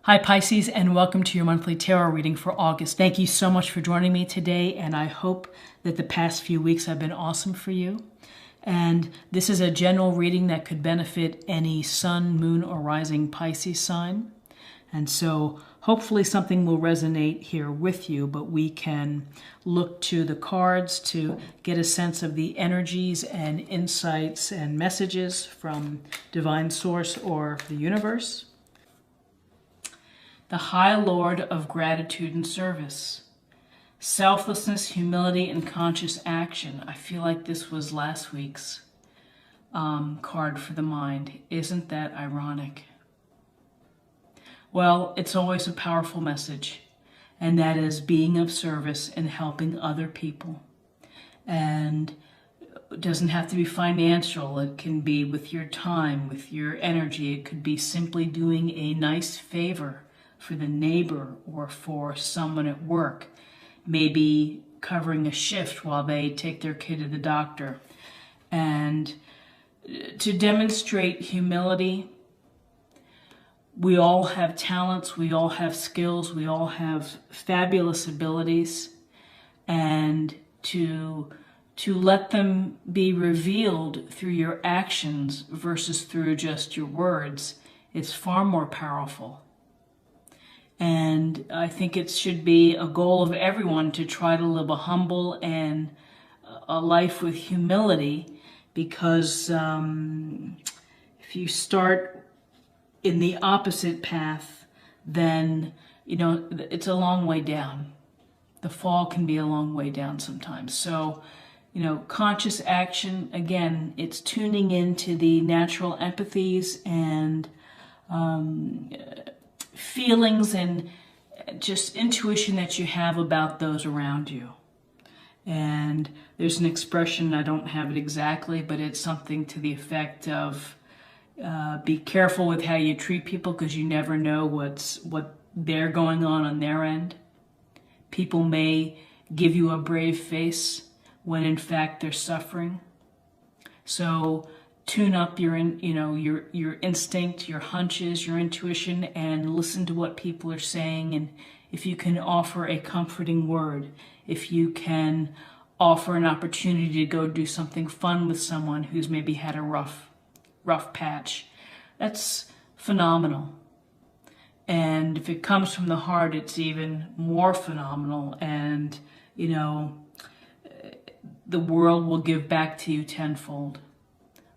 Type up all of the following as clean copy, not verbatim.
Hi Pisces, and welcome to your monthly tarot reading for August. Thank you so much for joining me today, and I hope that the past few weeks have been awesome for you. And this is a general reading that could benefit any sun, moon, or rising Pisces sign. And so hopefully something will resonate here with you, but we can look to the cards to get a sense of the energies and insights and messages from Divine Source or the universe. The High Lord of Gratitude and Service. Selflessness, humility, and conscious action. I feel like this was last week's card for the mind. Isn't that ironic? Well, it's always a powerful message, and that is being of service and helping other people. And it doesn't have to be financial. It can be with your time, with your energy. It could be simply doing a nice favor for the neighbor or for someone at work, maybe covering a shift while they take their kid to the doctor. And to demonstrate humility, we all have talents, we all have skills, we all have fabulous abilities, and to let them be revealed through your actions versus through just your words, it's far more powerful. And I think it should be a goal of everyone to try to live a humble and a life with humility, because if you start in the opposite path, then, it's a long way down. The fall can be a long way down sometimes. So, conscious action, again, it's tuning into the natural empathies and feelings and just intuition that you have about those around you. And there's an expression, I don't have it exactly, but it's something to the effect of be careful with how you treat people, because you never know what they're going on their end. People may give you a brave face when in fact they're suffering. So tune up your instinct, your hunches, your intuition, and listen to what people are saying. And if you can offer a comforting word, if you can offer an opportunity to go do something fun with someone who's maybe had a rough patch, that's phenomenal. And if it comes from the heart, it's even more phenomenal. And, the world will give back to you tenfold.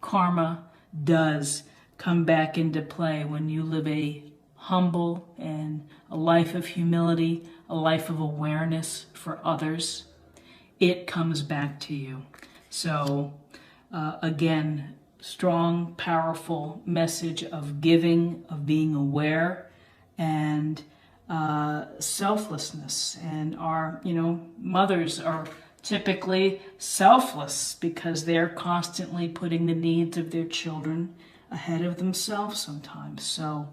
Karma does come back into play when you live a humble and a life of humility, a life of awareness for others. It comes back to you. So again, strong, powerful message of giving, of being aware, and selflessness. And our, mothers are typically selfless because they're constantly putting the needs of their children ahead of themselves sometimes. So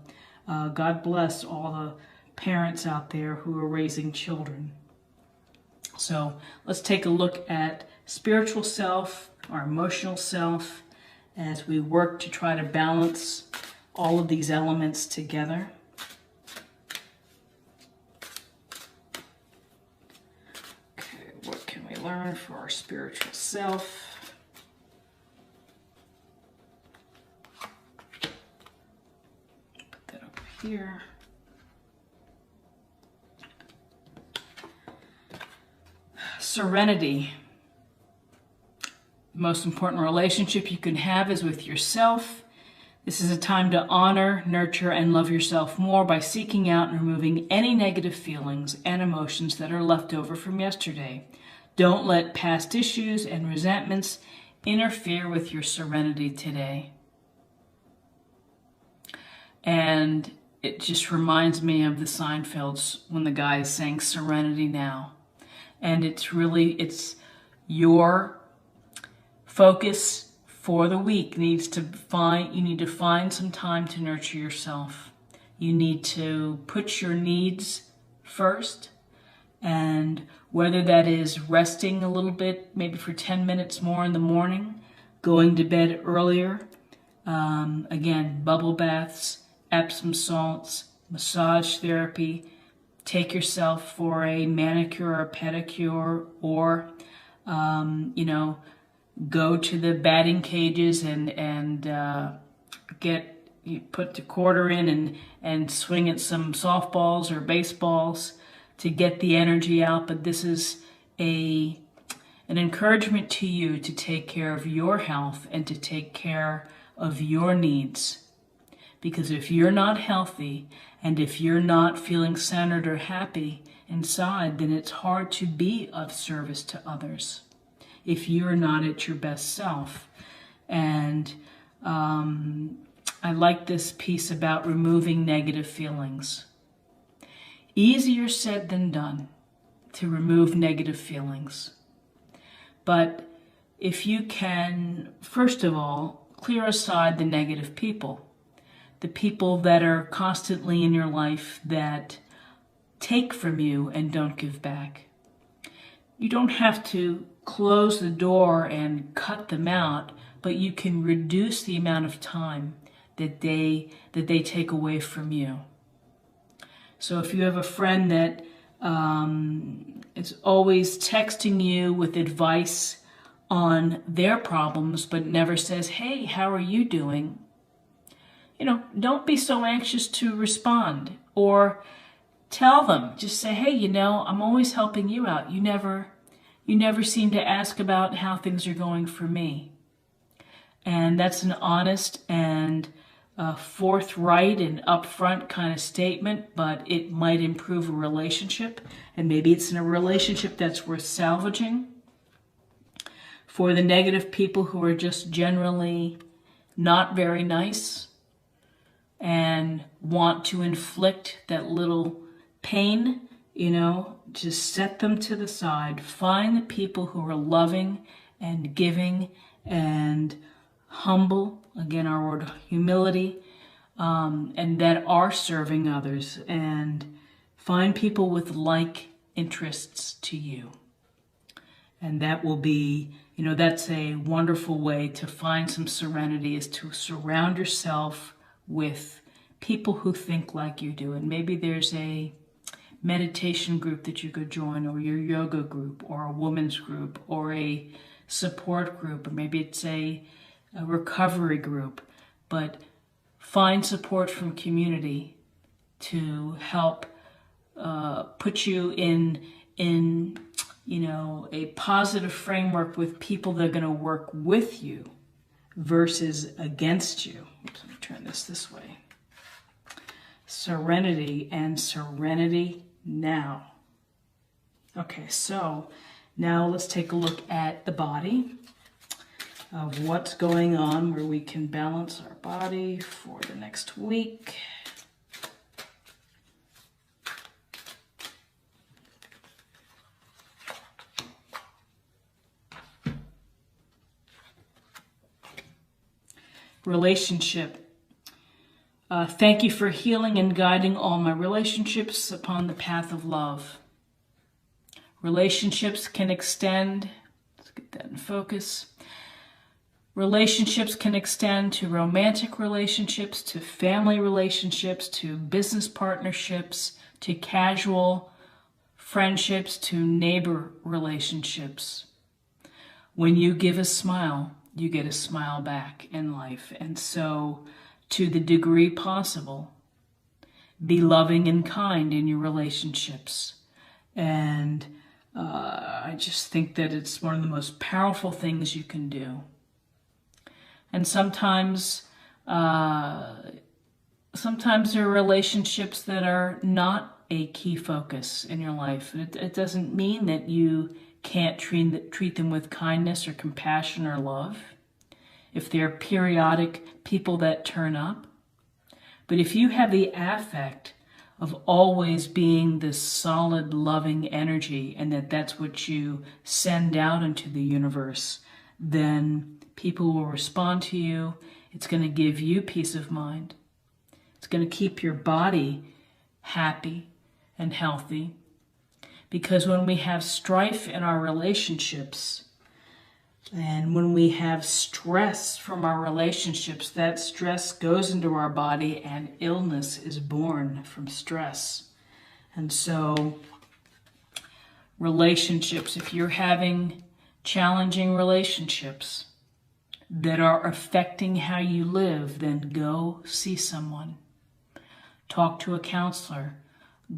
God bless all the parents out there who are raising children. So let's take a look at spiritual self, our emotional self, as we work to try to balance all of these elements together. Learn for our spiritual self. Put that over here. Serenity. The most important relationship you can have is with yourself. This is a time to honor, nurture, and love yourself more by seeking out and removing any negative feelings and emotions that are left over from yesterday. Don't let past issues and resentments interfere with your serenity today. And it just reminds me of the Seinfelds when the guy sang Serenity Now. And it's your focus for the week you need to find some time to nurture yourself. You need to put your needs first. And whether that is resting a little bit, maybe for 10 minutes more in the morning, going to bed earlier, again, bubble baths, Epsom salts, massage therapy, take yourself for a manicure or pedicure, or, you know, go to the batting cages and you put the quarter in and swing at some softballs or baseballs to get the energy out. But this is an encouragement to you to take care of your health and to take care of your needs. Because if you're not healthy and if you're not feeling centered or happy inside, then it's hard to be of service to others if you're not at your best self. And I like this piece about removing negative feelings. Easier said than done to remove negative feelings. But if you can, first of all, clear aside the negative people, the people that are constantly in your life that take from you and don't give back. You don't have to close the door and cut them out, but you can reduce the amount of time that they take away from you. So if you have a friend that is always texting you with advice on their problems, but never says, hey, how are you doing? You know, don't be so anxious to respond, or tell them, just say, hey, you know, I'm always helping you out. You never seem to ask about how things are going for me. And that's an honest and forthright and upfront kind of statement, but it might improve a relationship. And maybe it's in a relationship that's worth salvaging. For the negative people who are just generally not very nice and want to inflict that little pain, you know, just set them to the side. Find the people who are loving and giving and humble, again, our word humility, and that are serving others. And find people with like interests to you. And that will be, you know, that's a wonderful way to find some serenity, is to surround yourself with people who think like you do. And maybe there's a meditation group that you could join, or your yoga group, or a women's group, or a support group, or maybe it's a recovery group. But find support from community to help put you in you know, a positive framework with people that are going to work with you versus against you. Oops, let me turn this way. Serenity and serenity now. Okay, so now let's take a look at the body, of what's going on, where we can balance our body for the next week. Relationship. Thank you for healing and guiding all my relationships upon the path of love. Relationships can extend, let's get that in focus. Relationships can extend to romantic relationships, to family relationships, to business partnerships, to casual friendships, to neighbor relationships. When you give a smile, you get a smile back in life. And so, to the degree possible, be loving and kind in your relationships. And I just think that it's one of the most powerful things you can do. And sometimes there are relationships that are not a key focus in your life. It doesn't mean that you can't treat them with kindness or compassion or love, if they're periodic people that turn up. But if you have the affect of always being this solid, loving energy, and that's what you send out into the universe, then people will respond to you. It's going to give you peace of mind. It's going to keep your body happy and healthy. Because when we have strife in our relationships, And when we have stress from our relationships, that stress goes into our body and illness is born from stress. And so relationships, if you're having challenging relationships that are affecting how you live, then go see someone. Talk to a counselor.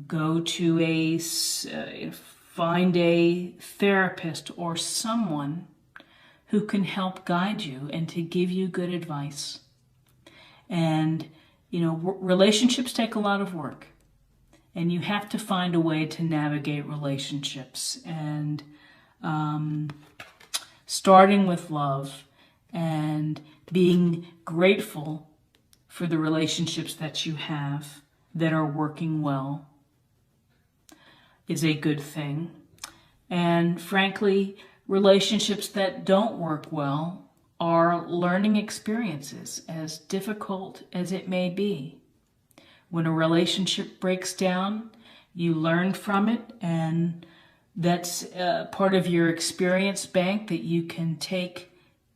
Go to find a therapist or someone who can help guide you and to give you good advice. And, relationships take a lot of work. And you have to find a way to navigate relationships. And starting with love and being grateful for the relationships that you have that are working well is a good thing. And frankly, relationships that don't work well are learning experiences, as difficult as it may be. When a relationship breaks down, you learn from it, and that's part of your experience bank that you can take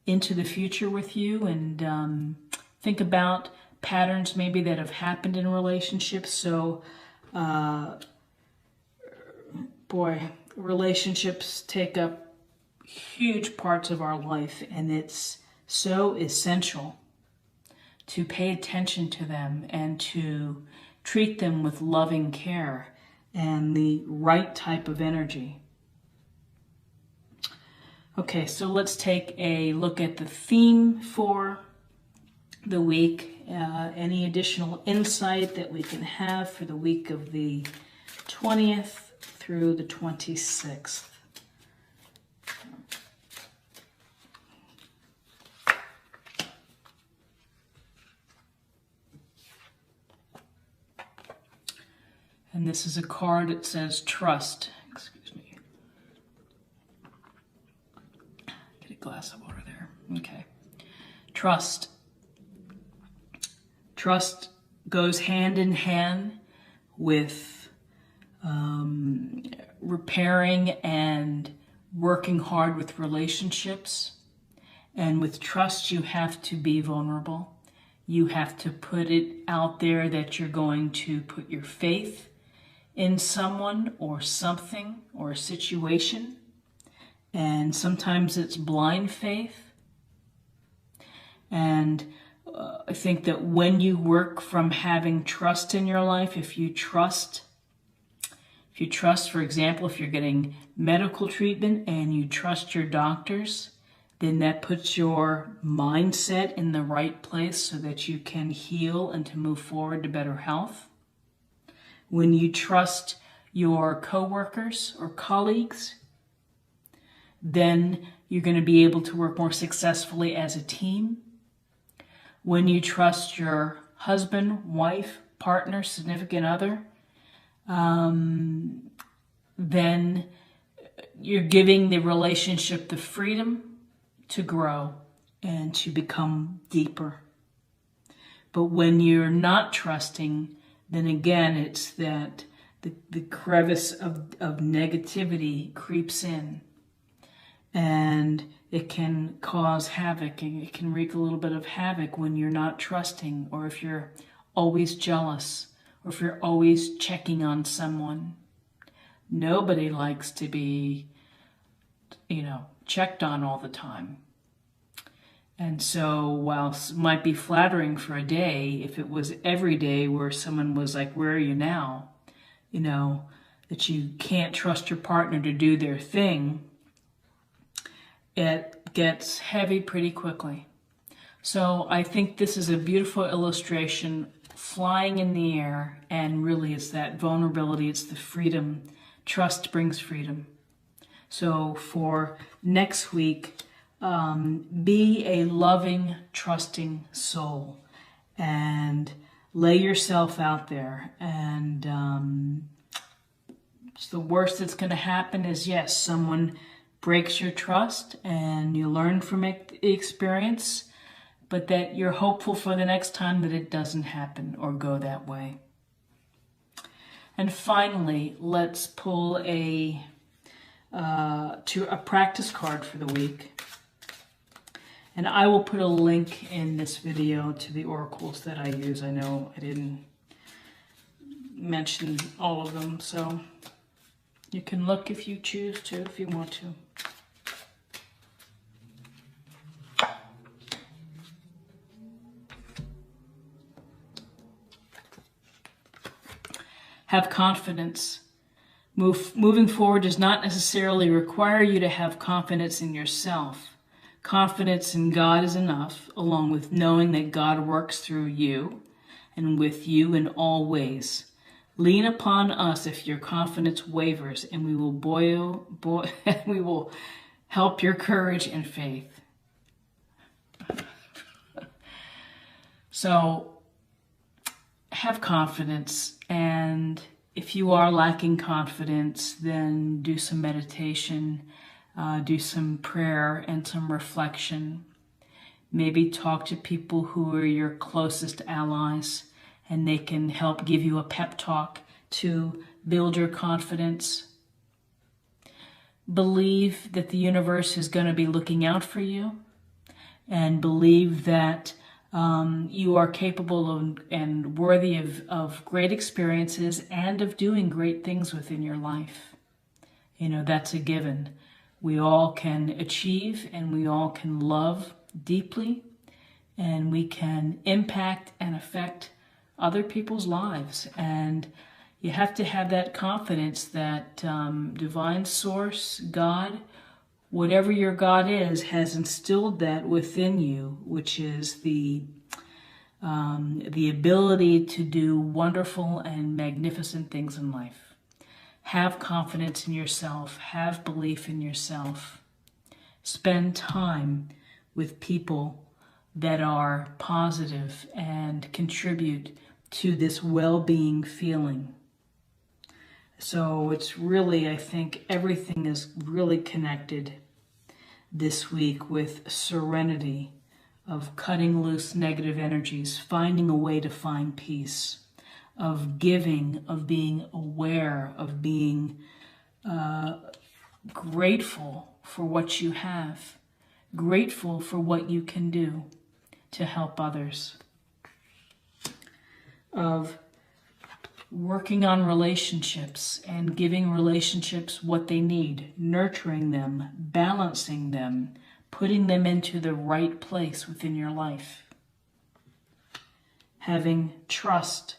into the future with you, and think about patterns maybe that have happened in relationships. So, relationships take up huge parts of our life, and it's so essential to pay attention to them and to treat them with loving care and the right type of energy. Okay, so let's take a look at the theme for the week. Any additional insight that we can have for the week of the 20th through the 26th. And this is a card that says trust. Excuse me. Get a glass of water there. Okay. Trust. Trust goes hand in hand with repairing and working hard with relationships. And with trust, you have to be vulnerable. You have to put it out there that you're going to put your faith in someone or something or a situation. And sometimes it's blind faith. And I think that when you work from having trust in your life, if you trust, for example, if you're getting medical treatment and you trust your doctors, then that puts your mindset in the right place so that you can heal and to move forward to better health. When you trust your coworkers or colleagues, then you're going to be able to work more successfully as a team. When you trust your husband, wife, partner, significant other, then you're giving the relationship the freedom to grow and to become deeper. But when you're not trusting, then again, it's that the crevice of negativity creeps in, and it can cause havoc. It can wreak a little bit of havoc when you're not trusting, or if you're always jealous, or if you're always checking on someone. Nobody likes to be, checked on all the time. And so while it might be flattering for a day, if it was every day where someone was like, where are you now? That you can't trust your partner to do their thing, it gets heavy pretty quickly. So I think this is a beautiful illustration, flying in the air, and really it's that vulnerability, it's the freedom. Trust brings freedom. So for next week, be a loving, trusting soul and lay yourself out there. And the worst that's going to happen is, yes, someone breaks your trust and you learn from the experience, but that you're hopeful for the next time that it doesn't happen or go that way. And finally, let's pull a practice card for the week. And I will put a link in this video to the oracles that I use. I know I didn't mention all of them, so you can look if you choose to, if you want to. Have confidence. Moving forward does not necessarily require you to have confidence in yourself. Confidence in God is enough, along with knowing that God works through you and with you in all ways. Lean upon us if your confidence wavers, and we will we will help your courage and faith. So have confidence, and if you are lacking confidence, then do some meditation, do some prayer and some reflection. Maybe talk to people who are your closest allies, and they can help give you a pep talk to build your confidence. Believe that the universe is going to be looking out for you, and believe that you are capable and worthy of great experiences and of doing great things within your life. You know, that's a given. We all can achieve, and we all can love deeply, and we can impact and affect other people's lives. And you have to have that confidence that divine source, God, whatever your God is, has instilled that within you, which is the ability to do wonderful and magnificent things in life. Have confidence in yourself. Have belief in yourself. Spend time with people that are positive and contribute to this well-being feeling. So it's really, I think everything is really connected this week with serenity, of cutting loose negative energies, finding a way to find peace, of giving, of being aware, of being grateful for what you have, grateful for what you can do to help others, of working on relationships and giving relationships what they need, nurturing them, balancing them, putting them into the right place within your life. Having trust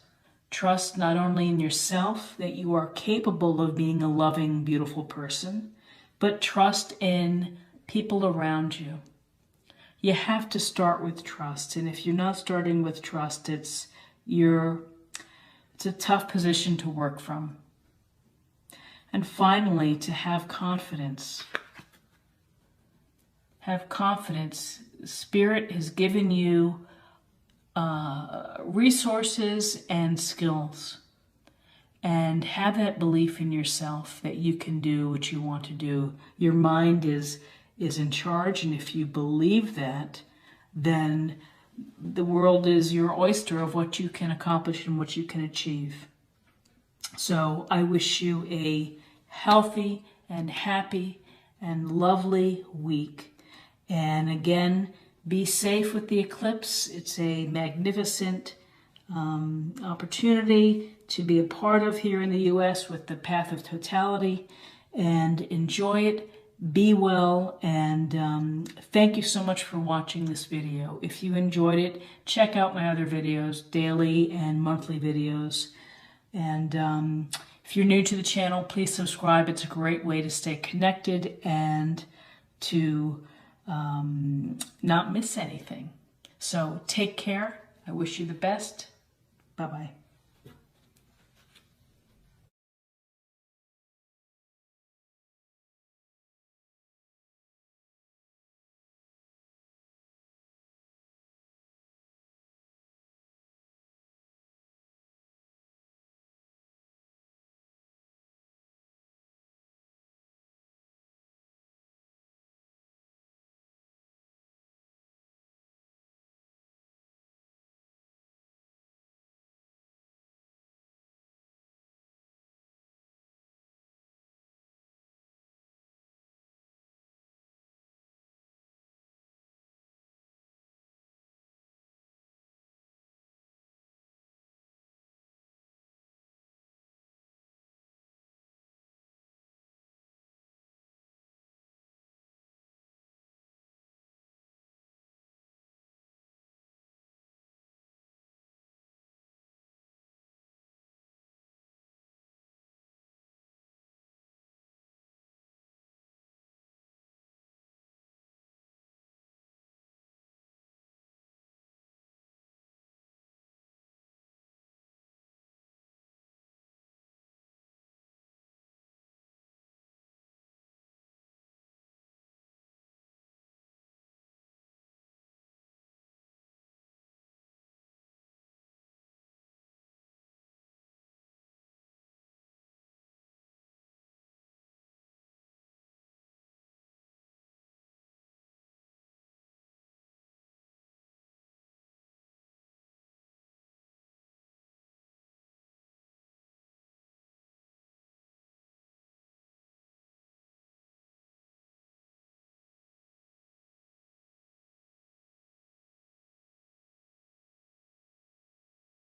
not only in yourself, that you are capable of being a loving, beautiful person, but trust in people around you. You have to start with trust, and if you're not starting with trust, it's a tough position to work from. And finally, to have confidence. Have confidence. Spirit has given you resources and skills. And have that belief in yourself that you can do what you want to do. Your mind is in charge, and if you believe that, then the world is your oyster of what you can accomplish and what you can achieve. So I wish you a healthy and happy and lovely week. And again, be safe with the eclipse. It's a magnificent opportunity to be a part of here in the U.S. with the Path of Totality, and enjoy it. Be well, and thank you so much for watching this video. If you enjoyed it, check out my other videos, daily and monthly videos. And if you're new to the channel, please subscribe. It's a great way to stay connected and to not miss anything. So take care. I wish you the best. Bye-bye.